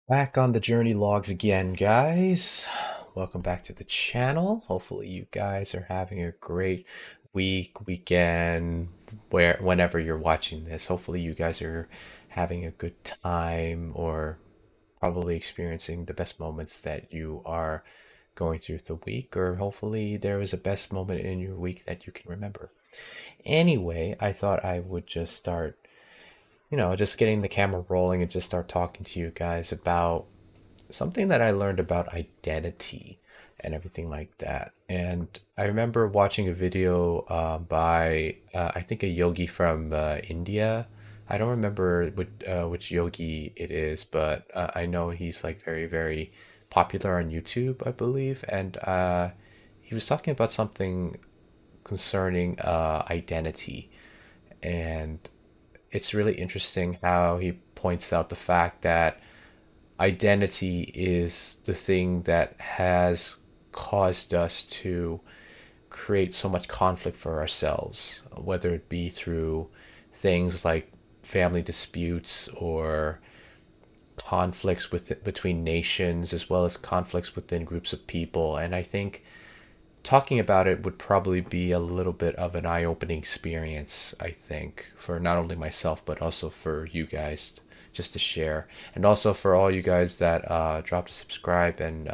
Back on the journey logs again, guys. Welcome back to the channel. Hopefully, you guys are having a great week, weekend, whenever you're watching this. Hopefully, you guys are having a good time or probably experiencing the best moments that you are going through the week, or hopefully, there was a best moment in your week that you can remember. Anyway, I thought I would just start just getting the camera rolling and just start talking to you guys about something that I learned about identity and everything like that. And I remember watching a video by, I think, a yogi from India. I don't remember which yogi it is, but I know he's like very, very popular on YouTube, I believe. And he was talking about something concerning identity. And it's really interesting how he points out the fact that identity is the thing that has caused us to create so much conflict for ourselves, whether it be through things like family disputes or conflicts between nations, as well as conflicts within groups of people. And I think talking about it would probably be a little bit of an eye-opening experience, I think, for not only myself but also for you guys, just to share, and also for all you guys that dropped a subscribe and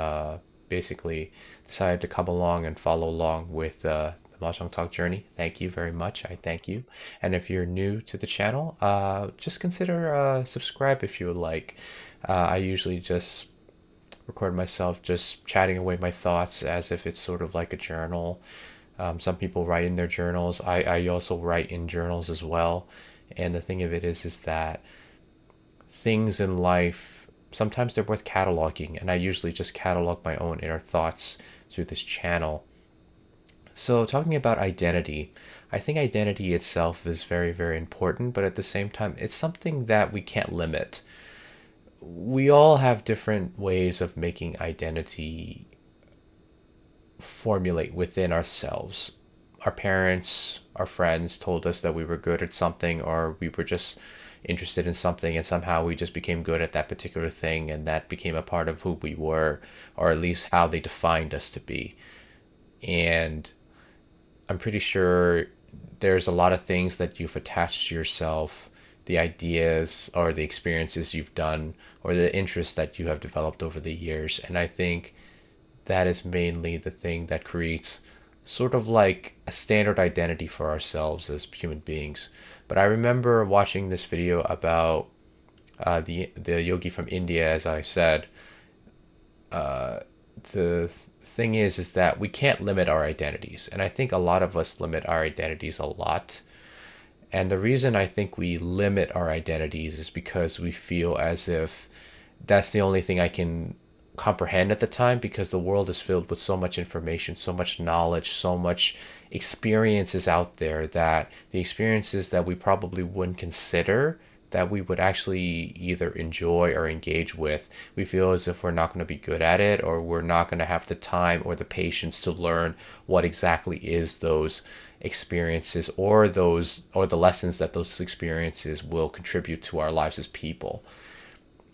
basically decided to come along and follow along with the MahjongTalk journey. Thank you very much. I thank you. And if you're new to the channel, just consider subscribe if you would like. I usually just record myself just chatting away my thoughts as if it's sort of like a journal. Some people write in their journals. I also write in journals as well. And the thing of it is that things in life, sometimes they're worth cataloging. And I usually just catalog my own inner thoughts through this channel. So talking about identity, I think identity itself is very, very important, but at the same time, it's something that we can't limit. We all have different ways of making identity formulate within ourselves. Our parents, our friends told us that we were good at something, or we were just interested in something, and somehow we just became good at that particular thing, and that became a part of who we were, or at least how they defined us to be. And I'm pretty sure there's a lot of things that you've attached to yourself, the ideas or the experiences you've done, or the interests that you have developed over the years. And I think that is mainly the thing that creates sort of like a standard identity for ourselves as human beings. But I remember watching this video about the yogi from India, as I said. The thing is that we can't limit our identities, and I think a lot of us limit our identities a lot. And the reason I think we limit our identities is because we feel as if that's the only thing I can comprehend at the time, because the world is filled with so much information, so much knowledge, so much experiences out there, that the experiences that we probably wouldn't consider that we would actually either enjoy or engage with, we feel as if we're not going to be good at it, or we're not going to have the time or the patience to learn what exactly is those experiences, or the lessons that those experiences will contribute to our lives as people.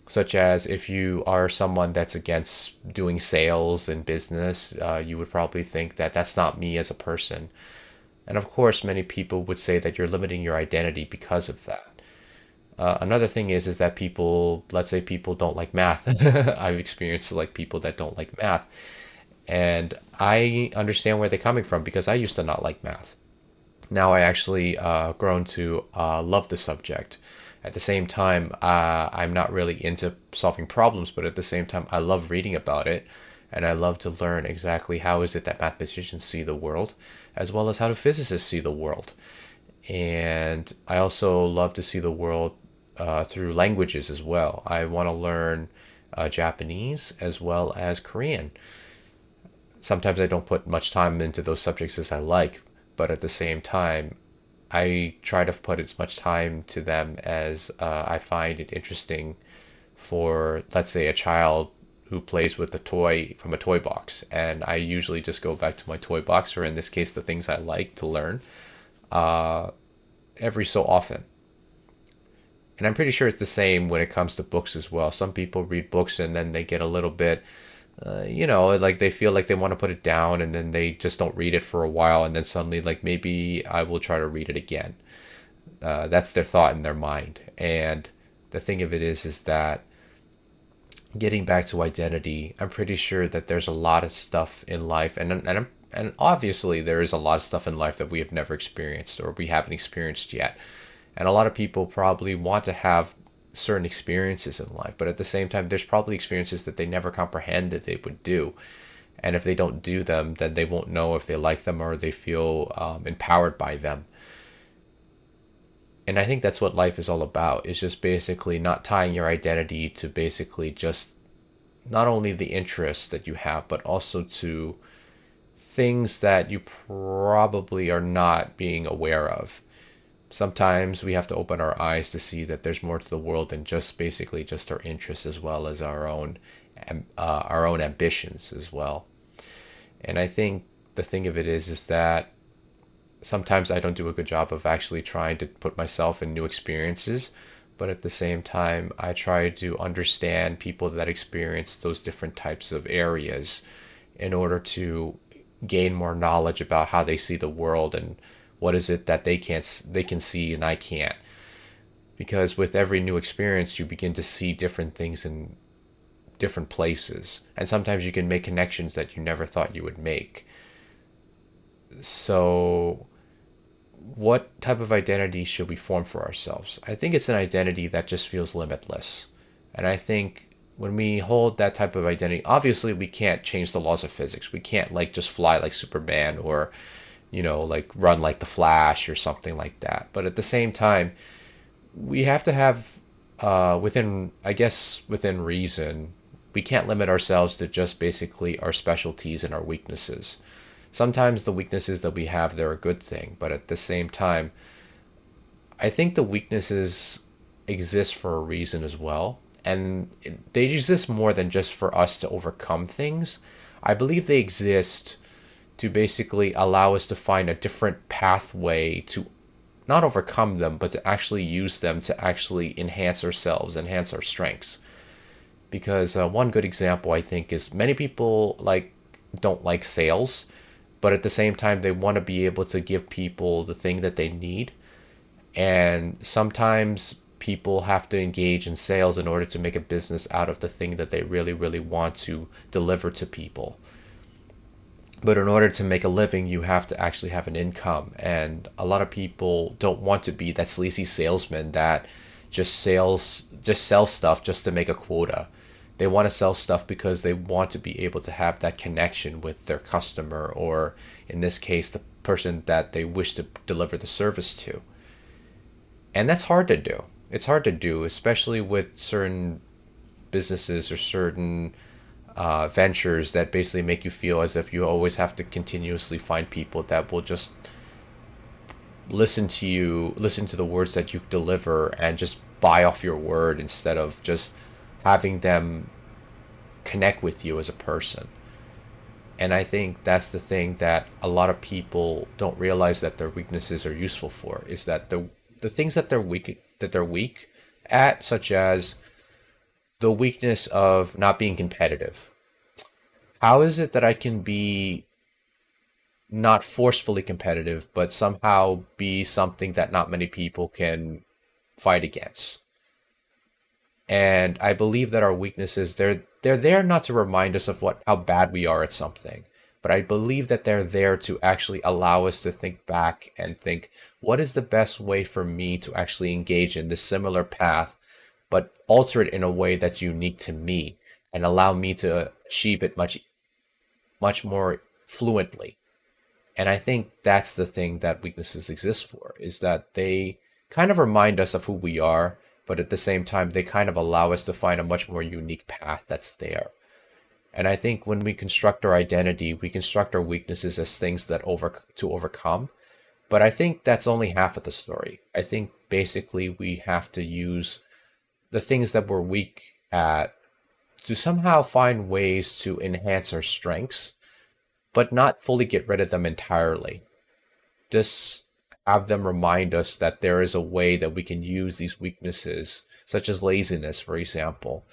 Such as, if you are someone that's against doing sales and business, you would probably think that that's not me as a person. And of course, many people would say that you're limiting your identity because of that. Another thing is that people, let's say people don't like math. I've experienced like people that don't like math, and I understand where they're coming from, because I used to not like math. Now I actually grown to love the subject. At the same time, I'm not really into solving problems, but at the same time, I love reading about it, and I love to learn exactly how is it that mathematicians see the world, as well as how do physicists see the world. And I also love to see the world through languages as well. I want to learn Japanese as well as Korean. Sometimes I don't put much time into those subjects as I like, but at the same time, I try to put as much time to them as I find it interesting for, let's say, a child who plays with a toy from a toy box. And I usually just go back to my toy box, or in this case, the things I like to learn, every so often. And I'm pretty sure it's the same when it comes to books as well. Some people read books and then they get a little bit, like they feel like they want to put it down and then they just don't read it for a while. And then suddenly, like, maybe I will try to read it again. That's their thought in their mind. And the thing of it is that getting back to identity, I'm pretty sure that there's a lot of stuff in life, and obviously there is a lot of stuff in life that we have never experienced or we haven't experienced yet. And a lot of people probably want to have certain experiences in life, but at the same time, there's probably experiences that they never comprehended they would do. And if they don't do them, then they won't know if they like them or they feel empowered by them. And I think that's what life is all about. It's just basically not tying your identity to basically just not only the interests that you have, but also to things that you probably are not being aware of. Sometimes we have to open our eyes to see that there's more to the world than just basically just our interests, as well as our own ambitions as well. And I think the thing of it is that sometimes I don't do a good job of actually trying to put myself in new experiences, but at the same time, I try to understand people that experience those different types of areas in order to gain more knowledge about how they see the world and what is it that they can see and I can't. Because with every new experience, you begin to see different things in different places, and sometimes you can make connections that you never thought you would make. So what type of identity should we form for ourselves? I think it's an identity that just feels limitless. And I think when we hold that type of identity, obviously we can't change the laws of physics. We can't like just fly like Superman or, like run like the Flash or something like that. But at the same time, we have to have, within reason, we can't limit ourselves to just basically our specialties and our weaknesses. Sometimes the weaknesses that we have, they're a good thing, but at the same time, I think the weaknesses exist for a reason as well. And they exist more than just for us to overcome things. I believe they exist to basically allow us to find a different pathway to not overcome them, but to actually use them to actually enhance ourselves, enhance our strengths. Because one good example, I think, is many people don't like sales, but at the same time, they want to be able to give people the thing that they need. And sometimes people have to engage in sales in order to make a business out of the thing that they really, really want to deliver to people. But in order to make a living, you have to actually have an income. And a lot of people don't want to be that sleazy salesman that just sells stuff just to make a quota. They want to sell stuff because they want to be able to have that connection with their customer, or in this case, the person that they wish to deliver the service to. And that's hard to do. It's hard to do, especially with certain businesses or certain ventures that basically make you feel as if you always have to continuously find people that will just listen to you, listen to the words that you deliver, and just buy off your word instead of just having them connect with you as a person. And I think that's the thing that a lot of people don't realize that their weaknesses are useful for, is that the things that they're weak at, such as the weakness of not being competitive. How is it that I can be not forcefully competitive, but somehow be something that not many people can fight against? And I believe that our weaknesses, they're there not to remind us of how bad we are at something, but I believe that they're there to actually allow us to think back and think, what is the best way for me to actually engage in this similar path, but alter it in a way that's unique to me and allow me to achieve it much more fluently. And I think that's the thing that weaknesses exist for, is that they kind of remind us of who we are, but at the same time, they kind of allow us to find a much more unique path that's there. And I think when we construct our identity, we construct our weaknesses as things to overcome. But I think that's only half of the story. I think basically we have to use the things that we're weak at to somehow find ways to enhance our strengths, but not fully get rid of them entirely. Just have them remind us that there is a way that we can use these weaknesses, such as laziness, for example.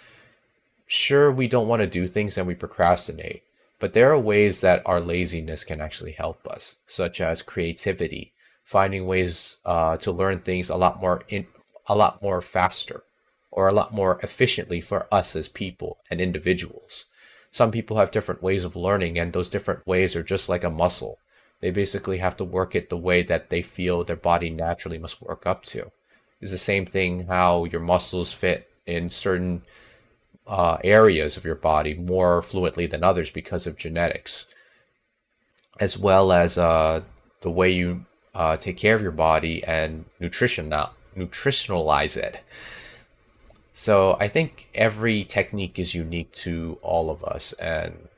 Sure, we don't want to do things and we procrastinate, but there are ways that our laziness can actually help us, such as creativity, finding ways to learn things a lot more faster, or a lot more efficiently for us as people and individuals. Some people have different ways of learning, and those different ways are just like a muscle. They basically have to work it the way that they feel their body naturally must work up to. It's the same thing how your muscles fit in certain areas of your body more fluently than others because of genetics, as well as the way you take care of your body and nutritionalize it. So I think every technique is unique to all of us, and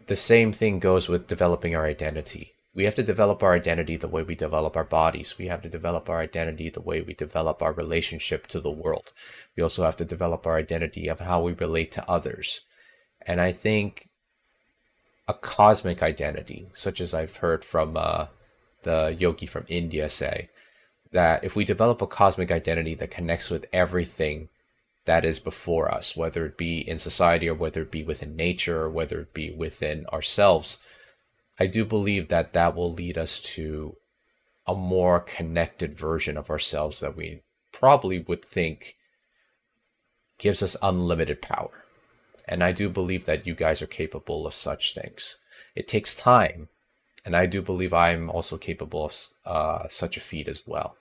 the same thing goes with developing our identity. We have to develop our identity the way we develop our bodies. We have to develop our identity the way we develop our relationship to the world. We also have to develop our identity of how we relate to others. And I think a cosmic identity, such as I've heard from the yogi from India say, that if we develop a cosmic identity that connects with everything that is before us, whether it be in society or whether it be within nature or whether it be within ourselves, I do believe that that will lead us to a more connected version of ourselves that we probably would think gives us unlimited power. And I do believe that you guys are capable of such things. It takes time, and I do believe I'm also capable of such a feat as well.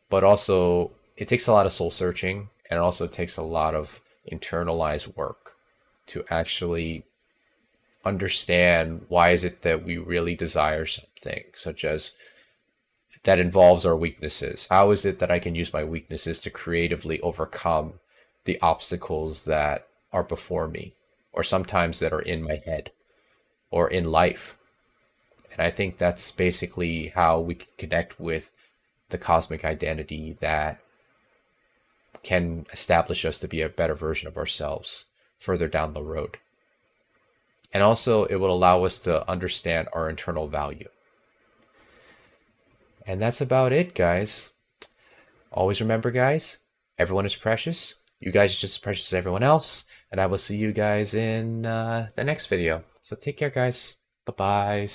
But also, it takes a lot of soul searching, and it also takes a lot of internalized work to actually understand why is it that we really desire something, such as that involves our weaknesses. How is it that I can use my weaknesses to creatively overcome the obstacles that are before me, or sometimes that are in my head or in life? And I think that's basically how we can connect with the cosmic identity that can establish us to be a better version of ourselves further down the road. And also, it will allow us to understand our internal value. And that's about it, guys. Always remember, guys, everyone is precious. You guys are just as precious as everyone else. And I will see you guys in the next video. So take care, guys. Bye-bye.